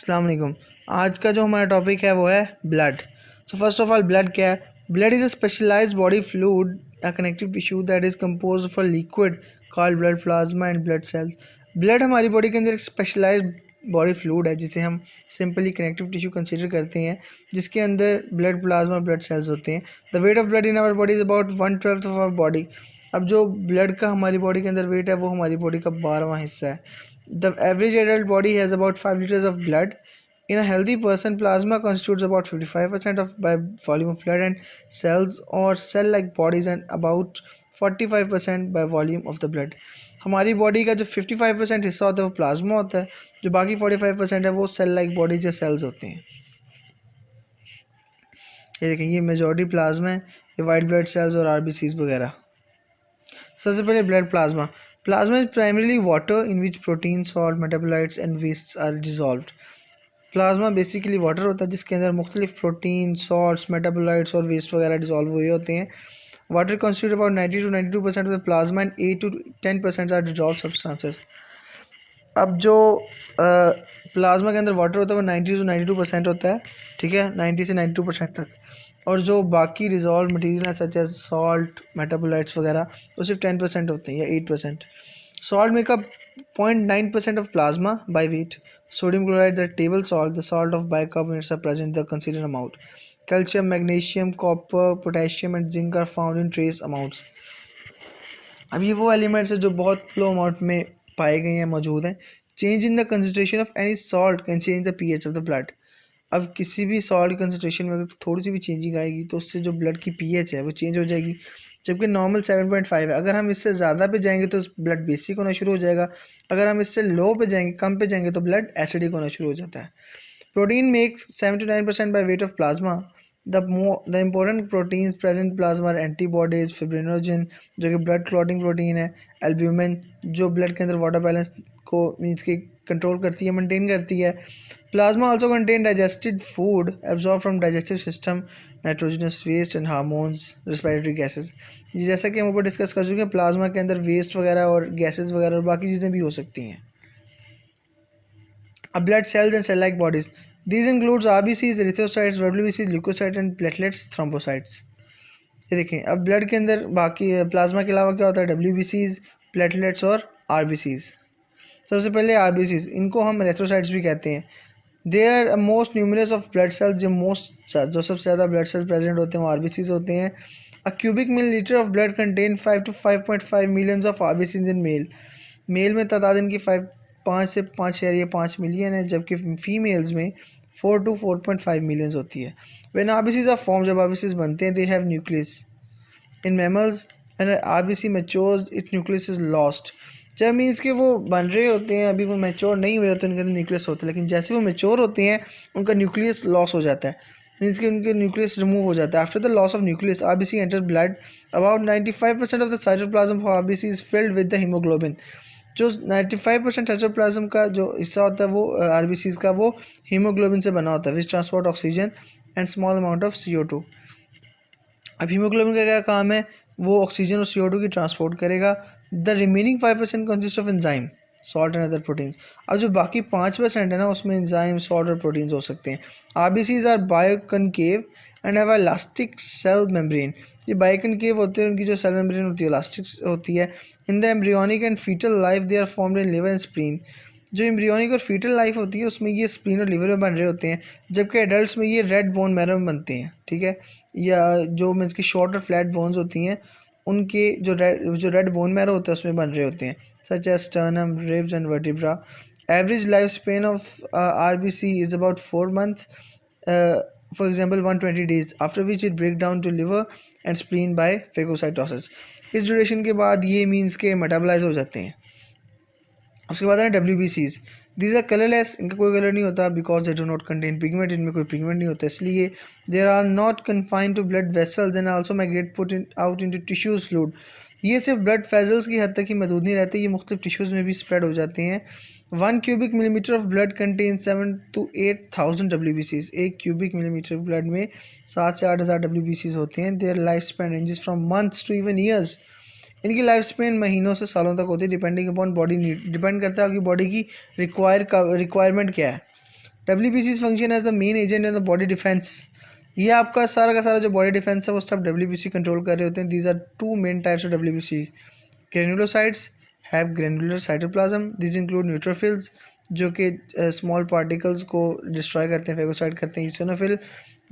अस्सलाम वालेकुम। आज का जो हमारा टॉपिक है वो है blood. So first of all blood क्या है? Blood is a specialised body fluid, a connective tissue that is composed of a liquid called blood plasma and blood cells. Blood हमारी बॉडी के अंदर एक स्पेशलाइज्ड बॉडी फ्लूइड है जिसे हम simply connective tissue consider करते हैं, जिसके अंदर ब्लड प्लाज्मा और ब्लड सेल्स होते हैं। The weight of blood in our body is about 1/12 of our body. अब जो ब्लड का हमारी बॉडी के अंदर वेट है वो हमारी बॉडी का 12वां हिस्सा है। The average adult body has about 5 liters of blood. In a healthy person, plasma constitutes about 55% of by volume of blood, and cells or cell-like bodies and about 45% by volume of the blood. हमारी body का जो 55% हिस्सा होता है वो plasma होता है, जो बाकी 45% है वो सेल लाइक बॉडीज या सेल्स होते हैं। ये देखें, ये मेजॉरिटी प्लाज्मा है, ये वाइट ब्लड सेल्स और आरबीसीज वगैरह। सबसे पहले blood plasma. Plasma is primarily water in which protein, salt, metabolites and waste are dissolved. Plasma basically water होता है जिसके अंदर मुख्तलिफ प्रोटीन, सॉल्ट्स, मेटाबोलाइट्स और वेस्ट वगैरह डिजॉल्व हुए होते हैं। Water constitute about 90 to 92% of the plasma and 8 to 10% are dissolve substances. अब जो प्लाज्मा के अंदर वाटर होता है वो 90 to 92% होता है, ठीक है, 90 से 92% तक। और जो बाकी रिजॉल्व मटेरियल है सच एज सॉल्ट, मेटाबोलाइट्स वगैरह वो सिर्फ 10% होते हैं या 8%। Salt makeup 0.9% of plasma by weight. Sodium chloride, the table salt, the salt of bicarbonates are present in the considerable amount. Calcium, magnesium, copper, potassium and zinc are found in trace amounts. अब ये वो elements है जो बहुत लो amount में पाए गए हैं, मौजूद हैं। Change in the concentration of any salt can change the pH of the blood. अब किसी भी सॉल्ट कंसनट्रेशन में अगर थोड़ी सी भी चेंजिंग आएगी तो उससे जो ब्लड की पीएच है वो चेंज हो जाएगी। जबकि नॉर्मल 7.5 है, अगर हम इससे ज़्यादा पे जाएंगे तो ब्लड बेसिक होना शुरू हो जाएगा। अगर हम इससे लो पे जाएंगे, कम पे जाएंगे तो ब्लड एसिडिक होना शुरू हो जाता है। Protein makes 7 to 9% by weight of plasma. The important proteins present plasma are antibodies, fibrinogen जो कि ब्लड क्लॉटिंग प्रोटीन है, एल्ब्यूमिन जो ब्लड के अंदर वाटर बैलेंस को मीन्स की कंट्रोल करती है, मेंटेन करती है। Plasma also contain digested food absorb from digestive system, nitrogenous waste and hormones, respiratory gases. जैसा कि हम ऊपर डिस्कस कर चुके हैं, प्लाज्मा के अंदर वेस्ट वगैरह और गैसेज वगैरह और बाकी चीज़ें भी हो सकती हैं। अब blood cells and cell like bodies, these includes RBCs, erythrocytes, डब्ल्यूबीसीज, ल्यूकोसाइट एंड प्लेटलेट्स, थ्रोम्बोसाइट्स। ये देखें, अब ब्लड के अंदर बाकी प्लाज्मा के अलावा क्या होता है? डब्ल्यूबीसीज, प्लेटलेट्स और आरबीसीज। सबसे पहले आरबीसीज, इनको हम एरिथ्रोसाइट्स भी कहते हैं। They are most numerous of blood cells, जो सबसे ज़्यादा ब्लड सेल्स प्रेजेंट होते हैं वो आरबीसीज होते हैं। A cubic millilitre of blood contain 5 to 5.5 millions of RBCs in male. Male में तादाद इनकी 5 मिलियन है, जबकि फीमेल्स में 4 to 4.5 मिलियंस होती है। व्हेन आरबीसीज आर फॉर्म, जब आरबीसीज बनते हैं, they have nucleus. In mammals when RBC matures, it nucleus is lost. जब मीन्स कि वो बन रहे होते हैं, अभी वो मैच्योर नहीं हुए होते, उनके अंदर न्यूक्लियस होता है, लेकिन जैसे वो मैच्योर होते हैं उनका न्यूक्लियस लॉस हो जाता है, मीन्स कि उनके न्यूक्लियस रिमूव हो जाता है। After the loss of nucleus, RBC enter blood. About 95% of the cytoplasm of RBC is filled with the haemoglobin. जो 95% साइटोप्लाज्म का जो हिस्सा होता है वो आरबीसीज का, वो हीमोग्लोबिन से बना होता है, विच transport oxygen and small amount of CO2। अब हीमोग्लोबिन का क्या काम है? वो ऑक्सीजन और CO2 की ट्रांसपोर्ट करेगा। The remaining 5% consist of enzyme, salt and other proteins. अब जो बाकी 5% है ना, उसमें एंजाइम, सॉल्ट और प्रोटीन्स हो सकते हैं। RBCs are biconcave and have elastic cell membrane. ये बायोकनकेव होते हैं, उनकी जो सेल मेम्ब्रेन होती है इलास्टिक होती है। In the embryonic and foetal life they are formed in liver and spleen. जो एम्ब्रियोनिक और फीटल लाइफ होती है उसमें ये स्प्लीन और लिवर में बन रहे होते हैं, जबकि एडल्ट्स में ये रेड बोन मैरो में बनते हैं, ठीक है। या जो मीन्स की शॉर्ट और फ्लैट बोन्स होती हैं, उनके जो रेड बोन मैरो होता है उसमें बन रहे होते हैं, such as sternum, ribs and vertebra. Average life span of RBC is about 4 months, for example 120 days, after which it break down to liver and spleen by phagocytosis. इस duration के बाद ये मीन्स के मेटाबोलाइज हो जाते हैं। उसके बाद है WBCs। दीज आर कलरलेस, इनका कोई कलर नहीं होता, because they do not contain pigment, इनमें कोई पिगमेंट नहीं होता इसलिए। There are not confined to blood vessels and also migrate put in out into tissues fluid. ये सिर्फ ब्लड वेसल्स की हद तक ही महदूद नहीं रहते, ये मुख्तलिफ टिश्यूज़ में भी स्प्रेड हो जाते हैं। 1 cubic millimeter of blood contain 7 to 8,000 WBCs। 1 cubic millimeter ब्लड में 7 से 8,000 WBCs होते हैं। Their life span ranges from months to even years. इनकी लाइफ स्पेन महीनों से सालों तक होती है, depending upon body need, depend करता है कि बॉडी की रिक्वायरमेंट क्या है। WBCs function as the main agent in the body defence. ये आपका सारा का सारा जो बॉडी डिफेंस है वो सब WBC कंट्रोल कर रहे होते हैं। These are two main types of WBC। Granulocytes have granular cytoplasm. This include neutrophils जो कि स्मॉल पार्टिकल्स को डिस्ट्रॉय करते हैं, फेगोसाइट करते हैं। ईसोनोफिल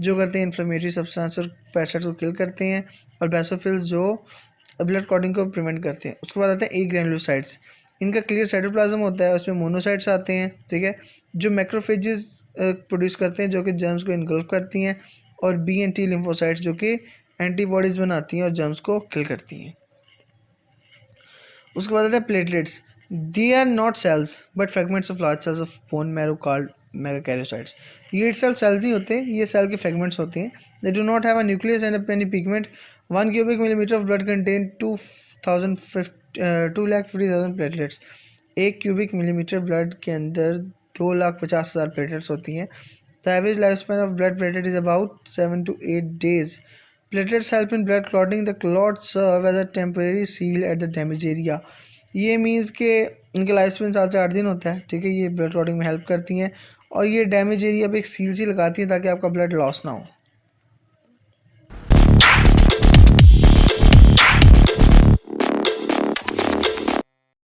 जो करते हैं इन्फ्लेमेटरी सब्सटेंस और पैरासाइट्स को किल करते हैं। और बेसोफिल्स जो ब्लड क्लॉटिंग को प्रिवेंट करते हैं। उसके बाद आते हैं ग्रेनुलोसाइट्स। इनका क्लियर साइटोप्लाज्म होता है, उसमें मोनोसाइट्स आते हैं, ठीक है, जो मैक्रोफेजेस प्रोड्यूस करते हैं जो कि जर्म्स को इनगल्फ करती हैं। और B and T लिम्फोसाइट्स जो कि एंटीबॉडीज़ बनाती हैं और जर्म्स को किल करती हैं। उसके बाद आते हैं platelets. They are not cells but fragments of large cells of bone marrow called megakaryocytes. ये इटसेल्फ सेल्स नहीं होते, ये सेल के फ्रेगमेंट्स होते हैं। दे do not have a nucleus and any pigment. 1 cubic millimeter of blood contain 2,50,000 platelets. 1 cubic millimetre blood के अंदर 2,50,000 platelets होती हैं। The average life span of blood platelet is about 7 to 8 days. Platelets help in blood clotting. The clots serve as a temporary seal at the damaged area. ये means के इनके life span 7 से 8 दिन होता है, ठीक है। ये ब्लड क्लॉटिंग में हेल्प करती हैं और ये डैमेज एरिया पे एक सील सी लगाती हैं ताकि आपका ब्लड लॉस ना हो।